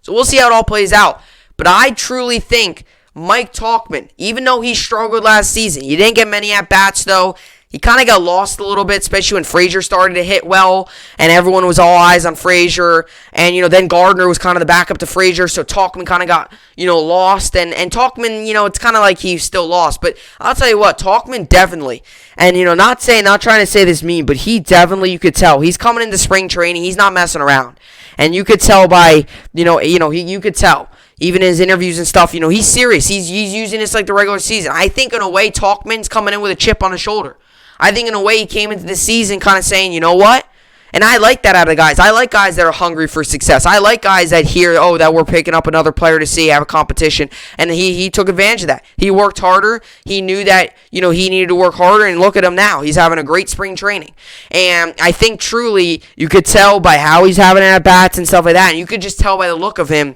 So we'll see how it all plays out. But I truly think Mike Tauchman, even though he struggled last season, he didn't get many at-bats though. He kind of got lost a little bit, especially when Frazier started to hit well, and everyone was all eyes on Frazier. And, then Gardner was kind of the backup to Frazier, so Tauchman kind of got, lost. And Tauchman, it's kind of like he's still lost. But I'll tell you what, Tauchman definitely, and, not trying to say this mean, but he definitely, you could tell, he's coming into spring training, he's not messing around. And you could tell by, you could tell. Even in his interviews and stuff, he's serious. He's using this like the regular season. I think in a way, Tauchman's coming in with a chip on his shoulder. I think in a way he came into the season kind of saying, you know what? And I like that out of guys. I like guys that are hungry for success. I like guys that hear, that we're picking up another player to see, have a competition. And he took advantage of that. He worked harder. He knew that, he needed to work harder. And look at him now. He's having a great spring training. And I think truly you could tell by how he's having at-bats and stuff like that. And you could just tell by the look of him.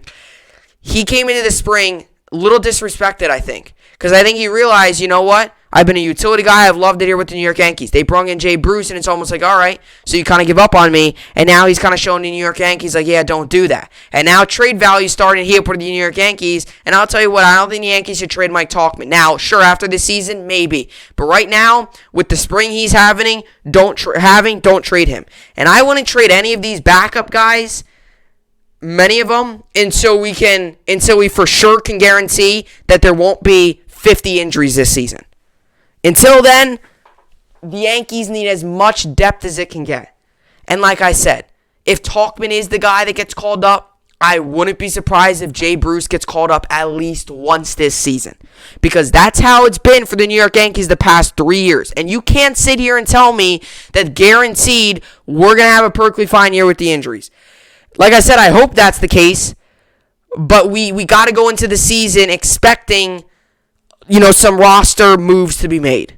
He came into the spring a little disrespected, I think. Because I think he realized, you know what? I've been a utility guy. I've loved it here with the New York Yankees. They brung in Jay Bruce, and it's almost like, all right, so you kind of give up on me. And now he's kind of showing the New York Yankees, like, yeah, don't do that. And now trade value starting here for the New York Yankees. And I'll tell you what, I don't think the Yankees should trade Mike Tauchman. Now, sure, after this season, maybe. But right now, with the spring he's having, don't trade him. And I wouldn't trade any of these backup guys, many of them, until we for sure can guarantee that there won't be 50 injuries this season. Until then, the Yankees need as much depth as it can get. And like I said, if Tauchman is the guy that gets called up, I wouldn't be surprised if Jay Bruce gets called up at least once this season. Because that's how it's been for the New York Yankees the past 3 years. And you can't sit here and tell me that guaranteed we're going to have a perfectly fine year with the injuries. Like I said, I hope that's the case. But we got to go into the season expecting, some roster moves to be made.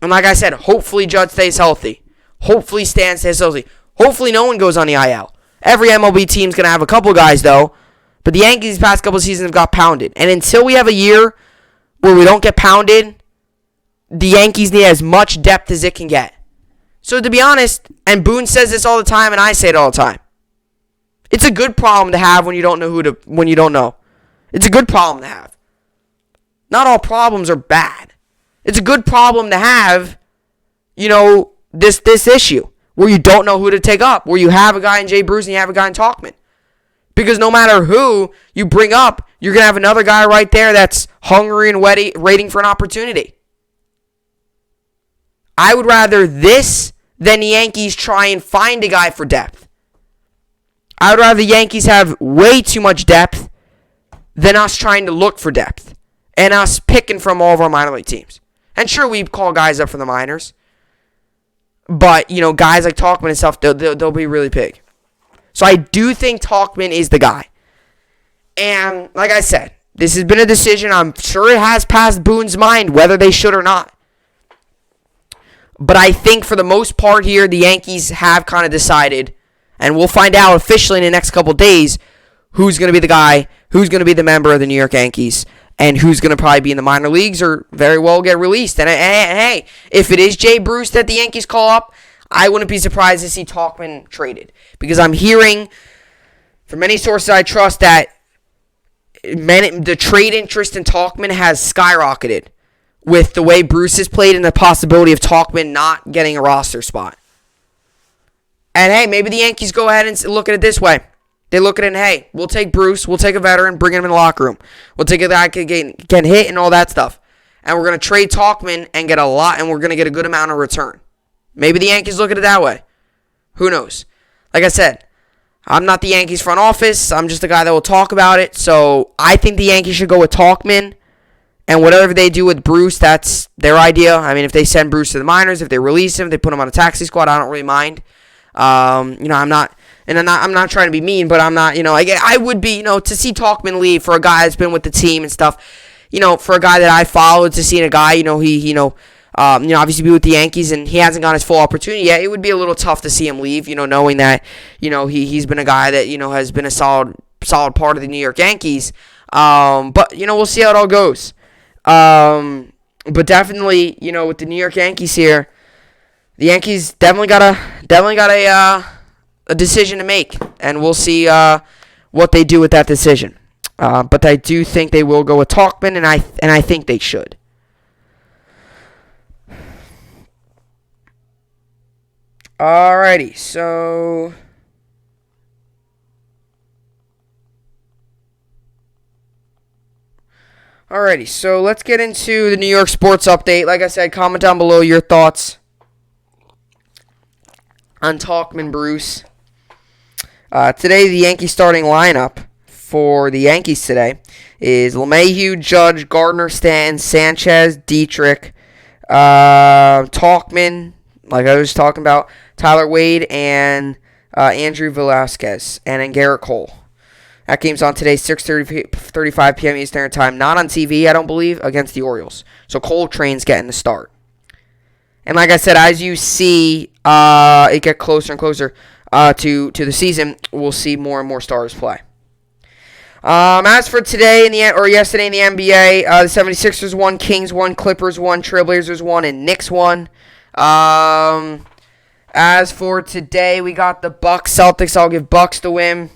And like I said, hopefully Judd stays healthy. Hopefully Stan stays healthy. Hopefully no one goes on the IL. Every MLB team's going to have a couple guys, though. But the Yankees the past couple seasons have got pounded. And until we have a year where we don't get pounded, the Yankees need as much depth as it can get. So to be honest, and Boone says this all the time, and I say it all the time, it's a good problem to have when you don't know when you don't know. It's a good problem to have. Not all problems are bad. It's a good problem to have, this issue where you don't know who to take up, where you have a guy in Jay Bruce and you have a guy in Tauchman. Because no matter who you bring up, you're going to have another guy right there that's hungry and waiting for an opportunity. I would rather this than the Yankees try and find a guy for depth. I would rather the Yankees have way too much depth than us trying to look for depth and us picking from all of our minor league teams. And sure, we call guys up from the minors. But, guys like Tauchman and stuff, they'll be really big. So I do think Tauchman is the guy. And like I said, this has been a decision. I'm sure it has passed Boone's mind whether they should or not. But I think for the most part here, the Yankees have kind of decided, and we'll find out officially in the next couple days, who's going to be the guy, who's going to be the member of the New York Yankees, and who's going to probably be in the minor leagues or very well get released. And hey, if it is Jay Bruce that the Yankees call up, I wouldn't be surprised to see Tauchman traded. Because I'm hearing from many sources I trust that the trade interest in Tauchman has skyrocketed with the way Bruce has played and the possibility of Tauchman not getting a roster spot. And hey, maybe the Yankees go ahead and look at it this way. They look at it and, hey, we'll take Bruce, we'll take a veteran, bring him in the locker room. We'll take a guy that can hit and all that stuff. And we're going to trade Tauchman and get a lot, and we're going to get a good amount of return. Maybe the Yankees look at it that way. Who knows? Like I said, I'm not the Yankees front office. I'm just the guy that will talk about it. So I think the Yankees should go with Tauchman. And whatever they do with Bruce, that's their idea. I mean, if they send Bruce to the minors, if they release him, if they put him on a taxi squad, I don't really mind. I'm not trying to be mean, but I'm not, I would be, to see Tauchman leave for a guy that's been with the team and stuff, for a guy that I followed, to see a guy, obviously be with the Yankees and he hasn't gotten his full opportunity yet, it would be a little tough to see him leave, knowing that, he's been a guy that, has been a solid part of the New York Yankees. But, we'll see how it all goes. But definitely, with the New York Yankees here, the Yankees definitely got a decision to make, and we'll see what they do with that decision. But I do think they will go with Tauchman, and I think they should. Alrighty, so let's get into the New York sports update. Like I said, comment down below your thoughts on Tauchman Bruce. Today, the Yankee starting lineup for the Yankees today is LeMahieu, Judge, Gardner, Stanton, Sanchez, Dietrich, Tauchman, like I was talking about, Tyler Wade, and Andrew Velasquez, and then Garrett Cole. That game's on today, 6:35 p.m. Eastern Time. Not on TV, I don't believe, against the Orioles. So Coltrane's getting the start. And like I said, as you see it get closer and closer to the season, we'll see more and more stars play. As for today yesterday in the NBA, the 76ers won, Kings won, Clippers won, Trailblazers won, and Knicks won. As for today, we got the Bucks, Celtics. I'll give Bucks the win.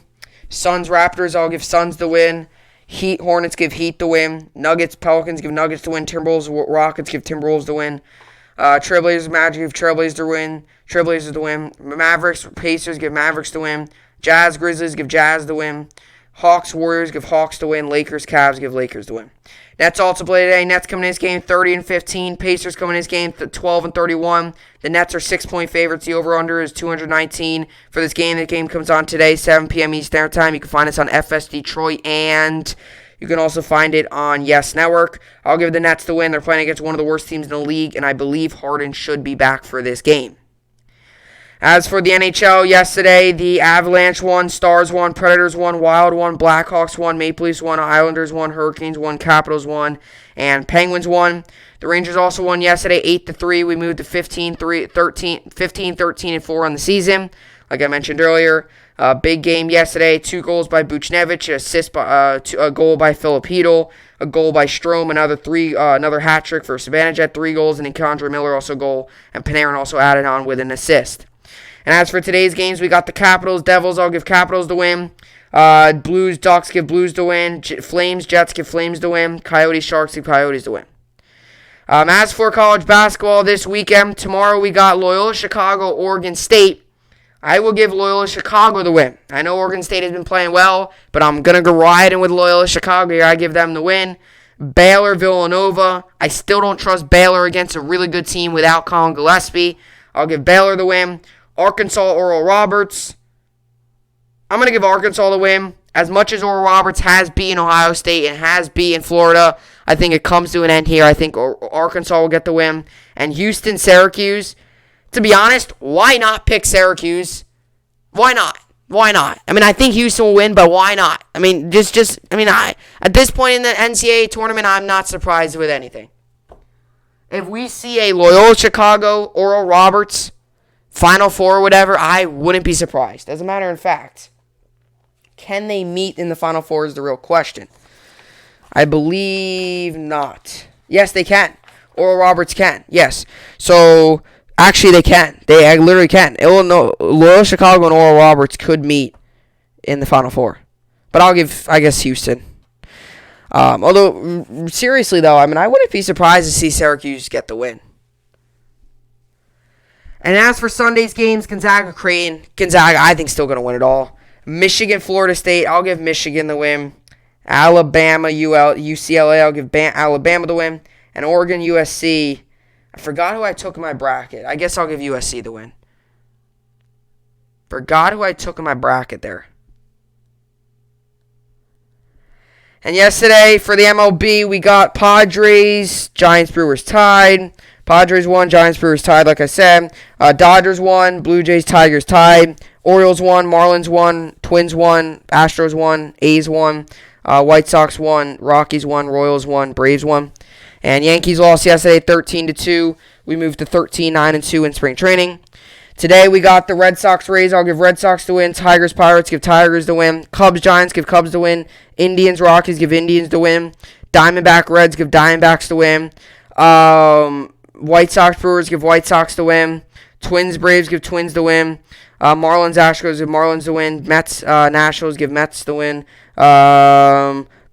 Suns, Raptors. I'll give Suns the win. Heat, Hornets. Give Heat the win. Nuggets, Pelicans. Give Nuggets the win. Timberwolves, Rockets. Give Timberwolves the win. Trailblazers, Magic. Give Trailblazers the win. Trailblazers the win. Mavericks, Pacers. Give Mavericks the win. Jazz, Grizzlies. Give Jazz the win. Hawks, Warriors, give Hawks the win. Lakers, Cavs, give Lakers the win. Nets also play today. Nets coming in this game 30-15. Pacers coming in this game 12-31. The Nets are 6-point favorites. The over-under is 219 for this game. The game comes on today, 7 p.m. Eastern Standard Time. You can find us on FS Detroit, and you can also find it on Yes Network. I'll give the Nets the win. They're playing against one of the worst teams in the league, and I believe Harden should be back for this game. As for the NHL, yesterday, the Avalanche won, Stars won, Predators won, Wild won, Blackhawks won, Maple Leafs won, Islanders won, Hurricanes won, Capitals won, and Penguins won. The Rangers also won yesterday, 8-3. We moved to 15-13-4 on the season. Like I mentioned earlier, big game yesterday. 2 goals by Buchnevich, a goal by Filipino, a goal by Strome, another hat trick for Sabanejad, 3 goals, and then Condra Miller also goal, and Panarin also added on with an assist. And as for today's games, we got the Capitals, Devils. I'll give Capitals the win. Blues, Ducks give Blues the win. Flames, Jets give Flames the win. Coyotes, Sharks give Coyotes the win. As for college basketball this weekend, tomorrow we got Loyola Chicago, Oregon State. I will give Loyola Chicago the win. I know Oregon State has been playing well, but I'm going to go riding with Loyola Chicago here. I give them the win. Baylor, Villanova. I still don't trust Baylor against a really good team without Colin Gillespie. I'll give Baylor the win. Arkansas, Oral Roberts. I'm going to give Arkansas the win. As much as Oral Roberts has beaten Ohio State and has beaten Florida, I think it comes to an end here. I think Arkansas will get the win. And Houston, Syracuse. To be honest, why not pick Syracuse? Why not? Why not? I mean, I think Houston will win, but why not? I mean, at this point in the NCAA tournament, I'm not surprised with anything. If we see a Loyola Chicago, Oral Roberts Final Four or whatever, I wouldn't be surprised. As a matter of fact, can they meet in the Final Four is the real question. I believe not. Yes, they can. Oral Roberts can. Yes. So, actually, they can. They literally can. Loyola Chicago and Oral Roberts could meet in the Final Four. But I'll give, I guess, Houston. Although, seriously, though, I mean, I wouldn't be surprised to see Syracuse get the win. And as for Sunday's games, Gonzaga, Creighton. Gonzaga, I think, still going to win it all. Michigan, Florida State. I'll give Michigan the win. Alabama, UCLA. I'll give Alabama the win. And Oregon, USC. I forgot who I took in my bracket. I guess I'll give USC the win. Forgot who I took in my bracket there. And yesterday, for the MLB, we got Padres, Giants, Brewers tied. Padres won, Giants, Brewers tied, like I said. Dodgers won, Blue Jays, Tigers tied. Orioles won, Marlins won, Twins won, Astros won, A's won. White Sox won, Rockies won, Royals won, Braves won. And Yankees lost yesterday 13-2. We moved to 13-9-2 in spring training. Today we got the Red Sox, Rays. I'll give Red Sox the win. Tigers, Pirates, give Tigers the win. Cubs, Giants, give Cubs the win. Indians, Rockies, give Indians the win. Diamondback, Reds, give Diamondbacks the win. White Sox, Brewers, give White Sox the win. Twins, Braves, give Twins the win. Marlins, Astros, give Marlins the win. Mets, Nationals, give Mets the win.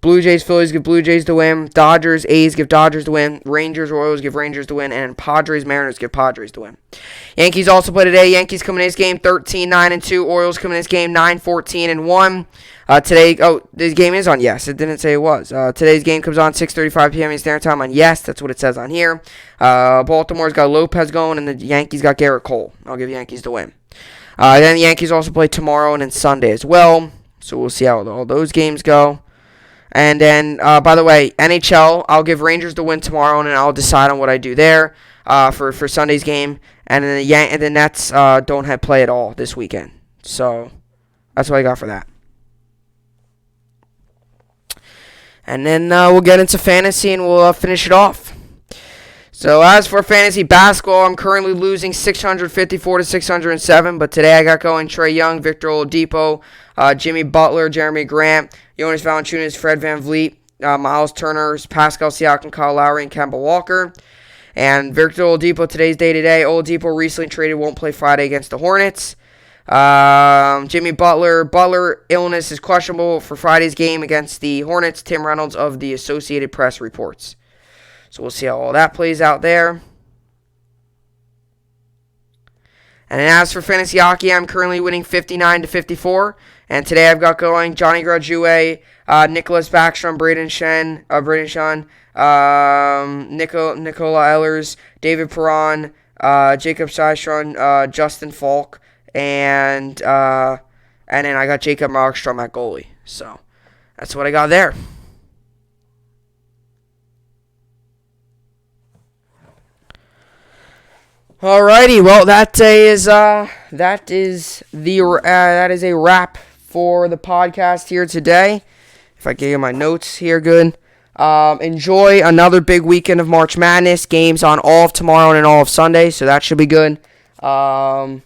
Blue Jays, Phillies, give Blue Jays the win. Dodgers, A's, give Dodgers the win. Rangers, Royals, give Rangers the win. And Padres, Mariners, give Padres the win. Yankees also play today. Yankees coming in this game 13-9-2. Orioles coming in this game 9-14-1. This game is on Yes. It didn't say it was. Today's game comes on 6:35 p.m. Eastern Standard Time on Yes. That's what it says on here. Baltimore's got Lopez going, and the Yankees got Garrett Cole. I'll give Yankees the win. Then the Yankees also play tomorrow and then Sunday as well. So we'll see how all those games go. And then, by the way, NHL, I'll give Rangers the win tomorrow, and then I'll decide on what I do there for Sunday's game. And then the Nets don't have play at all this weekend. So that's what I got for that. And then we'll get into fantasy, and we'll finish it off. So as for fantasy basketball, I'm currently losing 654-607. But today I got going Trae Young, Victor Oladipo, Jimmy Butler, Jeremy Grant, Jonas Valanciunas, Fred VanVleet, Miles Turner, Pascal Siakam, Kyle Lowry, and Kemba Walker. And Victor Oladipo, today's day-to-day. Oladipo recently traded, won't play Friday against the Hornets. Jimmy Butler illness is questionable for Friday's game against the Hornets. Tim Reynolds of the Associated Press reports. So we'll see how all that plays out there. And as for fantasy hockey, I'm currently winning 59-54. And today I've got going Johnny Gaudreau, Nicholas Backstrom, Braden Shen, Nicola Ehlers, David Perron, Jacob Systron, Justin Falk, and then I got Jacob Markstrom at goalie. So that's what I got there. Alrighty, well that is a wrap for the podcast here today. If I give you my notes here, good. Enjoy another big weekend of March Madness. Games on all of tomorrow and all of Sunday, so that should be good. And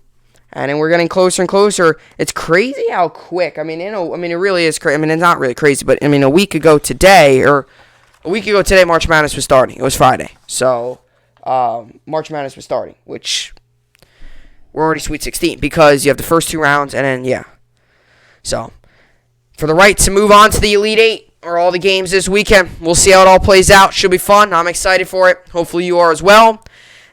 then we're getting closer and closer. It's crazy how quick. It really is crazy. It's not really crazy, but a week ago today, March Madness was starting. It was Friday, so. March Madness was starting, which we're already Sweet 16 because you have the first two rounds, and then, yeah. So, for the right to move on to the Elite Eight or all the games this weekend, we'll see how it all plays out. Should be fun. I'm excited for it. Hopefully you are as well.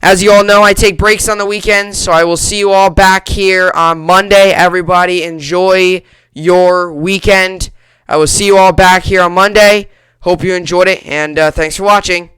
As you all know, I take breaks on the weekends, so I will see you all back here on Monday. Everybody, enjoy your weekend. I will see you all back here on Monday. Hope you enjoyed it, and thanks for watching.